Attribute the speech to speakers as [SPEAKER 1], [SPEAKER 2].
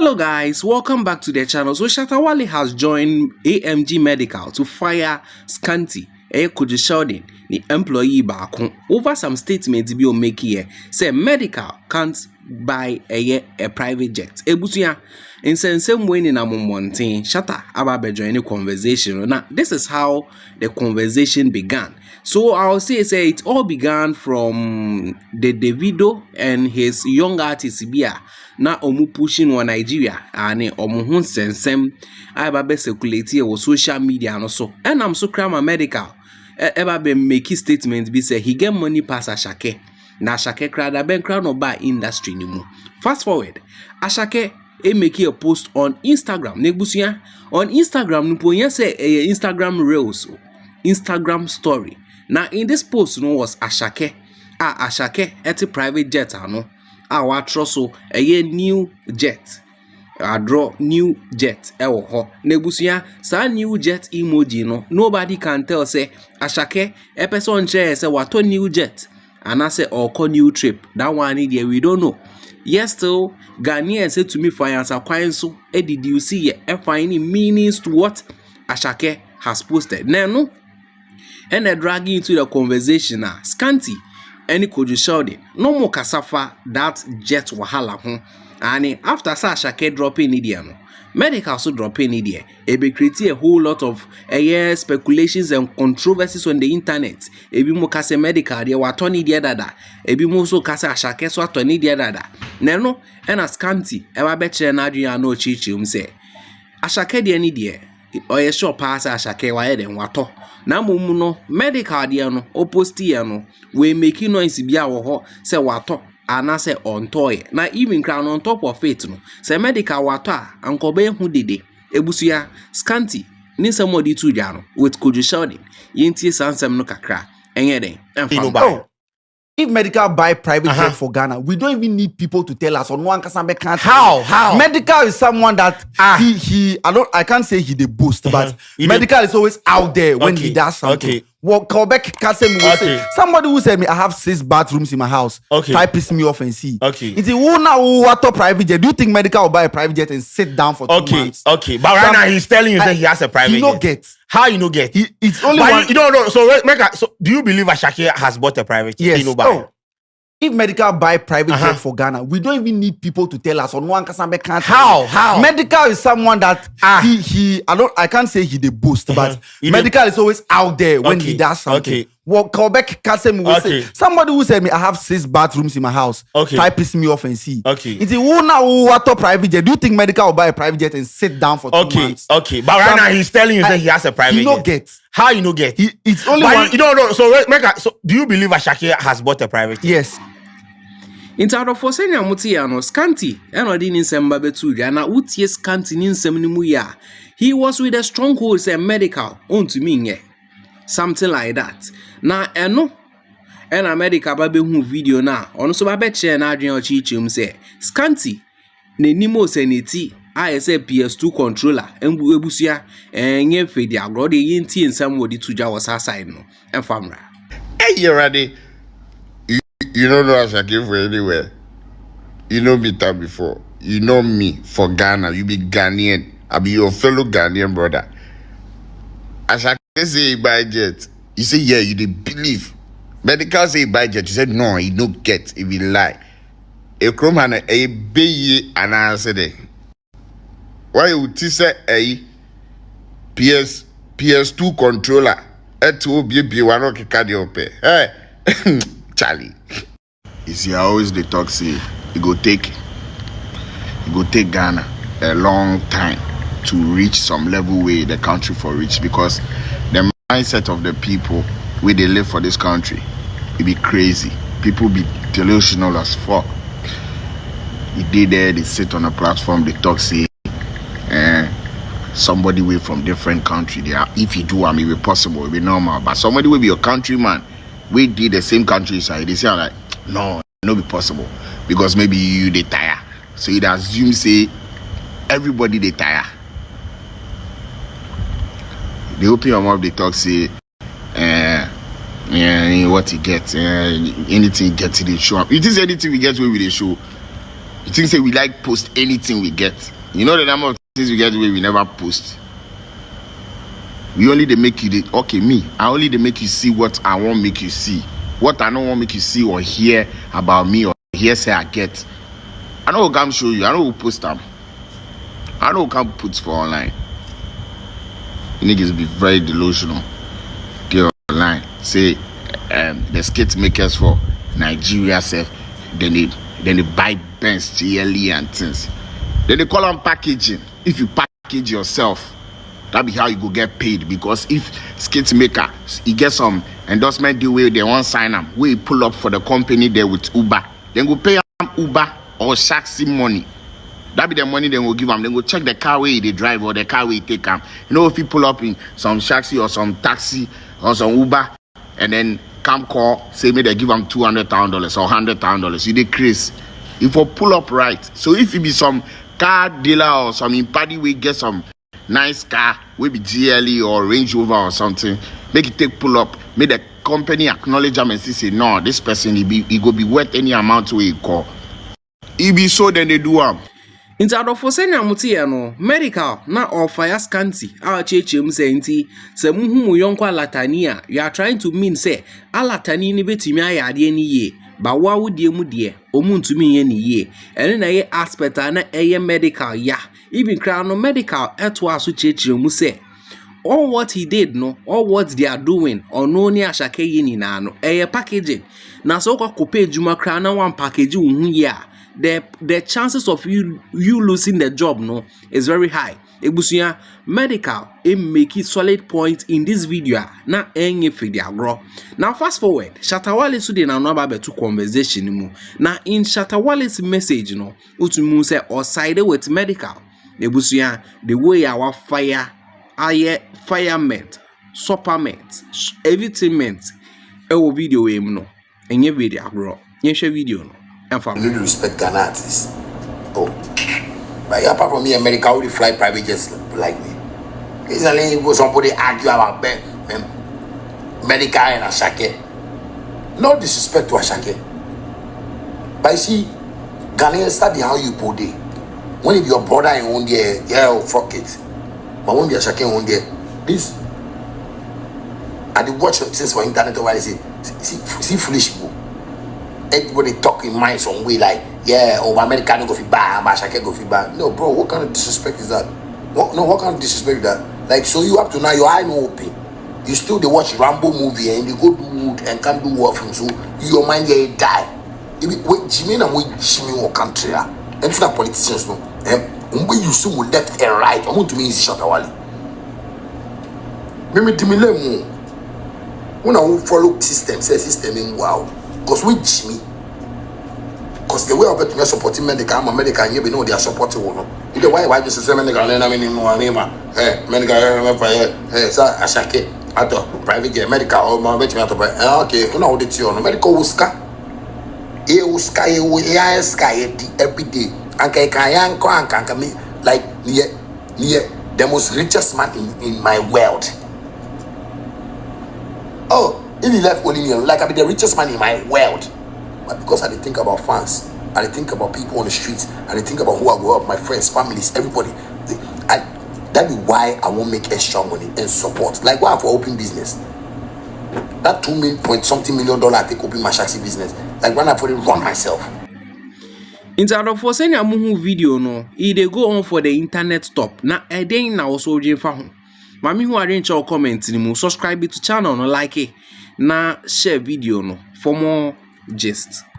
[SPEAKER 1] Hello guys, welcome back to the channel. So Shatta Wale has joined AMG Medikal to fire Scanti, Shatta, the employee back over some statements be make here. Say Medikal can't buy a private jet. Ebusuya in same way in Amumontin, Shatta about join the conversation. Now this is how the conversation began. So I'll say it all began from the Davido and his young artist Bia. Na omu pushing on Nigeria and omu hun sensem aba be circulate here on social media and so. And I'm so cram Medikal ever be make statement be say he get money pass Ashake. Na Ashake crowd ben crowd no buy industry ni mu. Fast forward, Ashake make a post on Instagram. Nebusuya on Instagram nupo yen say Instagram Reels, Instagram story. Now in this post no was Ashake. Ashake at a private jet no. Our trosso a new jet. I draw new jet. Nebusuya sa new jet emoji no. Nobody can tell say Ashake a person share say what new jet. And I say or new trip. That one idea we don't know. Yes, still Ghanaian said to me finance acquiring so did you see finding meanings to what Ashake has posted? No. And they're dragging into the conversation now. Scanti. Any could you shout it? No more kasafa that jet wahala and after Ashake dropping India no. Medikal so dropping India. It be creating a whole lot of speculations and controversies on the internet. Ebi mo kase Medikal dia watoni dia dada. Ebi mo so kase Ashake so atoni dia dada. Neno and a Scanti ewa beche na adwene no chichi say Ashake dia ni dia. Oye sure pass Ashake wa eden wato. Na mumu no Medikal dia no oposti ya no we making noise bia wo ho se wato ana se ontoye na even crown on top of it no se Medikal wato a ankobe hu dede ebusuya Scanti ni somebody tu dia no with Shatta yenti sansem no kakra enye den emfa.
[SPEAKER 2] If Medikal buy private jet for Ghana, we don't even need people to tell us on one Kasambe can't.
[SPEAKER 3] How?
[SPEAKER 2] Medikal is someone that I can't say he the boost, but Medikal is always out there when he does something. What Quebec Kasem will say. Somebody who said me, I have 6 bathrooms in my house. Try piss me off and see. It's who now what a private jet. Do you think Medikal will buy a private jet and sit down for 2 months?
[SPEAKER 3] But right now he's telling you that he has a private jet.
[SPEAKER 2] He don't get.
[SPEAKER 3] How you no get?
[SPEAKER 2] It's only one.
[SPEAKER 3] You don't know. So do you believe Ashake has bought a private jet?
[SPEAKER 2] Yes. If Medikal buy private jet for Ghana, we don't even need people to tell us on one Kasambe can't.
[SPEAKER 3] How?
[SPEAKER 2] Medikal is someone that I can't say he the boost, but Medikal is always out there when he does something. What Quebec Kasem will say. Somebody who said me, I have 6 bathrooms in my house. Try piss me off and see. It's who now what a private jet. Do you think Medikal will buy a private jet and sit down for 2 months?
[SPEAKER 3] But right now he's telling you that he has a private jet.
[SPEAKER 2] He don't get.
[SPEAKER 3] How you no get?
[SPEAKER 2] It's only one.
[SPEAKER 3] You don't know. So do you believe Ashake has bought a private jet?
[SPEAKER 2] Yes.
[SPEAKER 1] In terms of Fosenia Mutiano, Scanti, and Odin in Sembabetu, and Utie Scanti in Semnimuya. He was with a stronghold, say Medikal, on to me, something like that. Now, no, and a Medikal baby who video now, on so Babeche and Adrian Chichum say, Scanti, ne Nimo Seniti, ASEM PS2 controller, and Buebusia, and Yenfe, the Agrodi Yinti and somebody to Jawas aside, no, and Famra.
[SPEAKER 4] Hey, you're ready. You don't know Ashake for anywhere. You know me time before. You know me for Ghana. You be Ghanaian. I be your fellow Ghanaian brother. Ashake say he buy jet. You say yeah, you did believe. Medikal say he buy jet. You said no, he no get. He be lie. A cromana a be and answer there. Why you say a PS2 controller? Be one of the hey. Charlie. You see, I always the talk say it go take Ghana a long time to reach some level where the country for reach, because the mindset of the people where they live for this country, it be crazy. People be delusional as fuck. They sit on a platform, they talk say somebody way from different country. If you do, I mean, it possible, it be normal. But somebody will be your countryman. We did the same countryside. They say like, no, no be possible, because maybe you they tire. So it assume say everybody they tire. They open your mouth, they talk say, what he gets, anything he gets, they show up. You think anything we get where we they show? You think say we like post anything we get? You know the number of things we get away we never post. We only they make you okay, me. I only they make you see what I want make you see. What I don't want make you see or hear about me or hear say I get. I know who can show you. I know who post them. I know who can put for online. Niggas be very delusional. Get online. Say the skate makers for Nigeria self. Then they buy Benz, GLE and things. Then they call them packaging. If you package yourself, that be how you go get paid. Because if skate maker, he get some endorsement deal where they want sign them, where he pull up for the company there with Uber, then go pay them Uber or Shaxi money. That be the money they will give them. Then go check the car where they drive or the car where they take them. You know, if you pull up in some Shaxi or some taxi or some Uber and then come call, say me they give them $200,000 or $100,000, you decrease. If you pull up right. So if you be some car dealer or some party we get some nice car, will be GLE or Range Rover or something, make it take pull up, make the company acknowledge them and say no, this person he go be worth any amount we call. He be so then they do
[SPEAKER 1] Inti adofo senya mutie no medical na offer Scanti a chechem se nti se muhu mu yonko alatani a you are trying to mean say alatani ni betimi ayade ni ye ba wa wudie mu de omuntumi ye ni ye ene na ye aspect na eye medical ya even crown no medical eto aso chechem say all what he did no all what they are doing or no ni ashake ye ni na no eye packaging na so kwa kope ejuma crown na one package unhu ye a the chances of you losing the job no is very high. Ebusuya medical make it solid point in this video na enye fidi agro. Now fast forward, Shatta Wale so dey na no about to conversation mu. Na in Shatta Wale's message no, utumu say or side with medical. Ebusuya the way our firemet, supermet, everything meant ewo video em no. Enye video agro. Yenhwe video no.
[SPEAKER 5] I really respect Ghana artists. Oh, but apart from me, America only fly private jets like me. Recently, somebody argue about Medikal and Ashake. No disrespect to Ashake, but you see, Ghanaians study how you put it. When if your brother in one there, yeah, fuck it. But when you Ashake in one there, this I did watch since for internet over. See foolish people. Everybody talk in mind some way like, yeah, oh, American go fi bad, Ashake go fi bad. No, bro, what kind of disrespect is that? What kind of disrespect is that? Like, so you up to now, your eye no open. You still they watch Rambo movie and you go do wood and can't do work from so your mind yeah die. If wait, Jimmy and we Jimmy or country and to the politicians no. When you see left and right, I want to mean Shatta Wale. Maybe Dimile mo. When I follow system, say system in wow. Because we Jimmy, because the way of it we are supporting medical, and you know they are supporting one. Either why just say medical and I mean no name, medical so Ashake at private jet medical or my bet me at okay, you know the on medical uska every day and can me like near the most richest man in my world. Oh, if he left only me, like I be the richest man in my world. But because I didn't think about fans, I didn't think about people on the streets, I didn't think about who I grew up, my friends, families, everybody. That is why I won't make extra money and support. Like why for open business? That $2 million I take open my Shaxi business. Like when I for it run myself.
[SPEAKER 1] Instead of sending a muhu video no, they go on for the internet top. Na then na also fa ho. Mami who arrange your comments ni mu subscribe to channel no like it. Na share video no for more gist.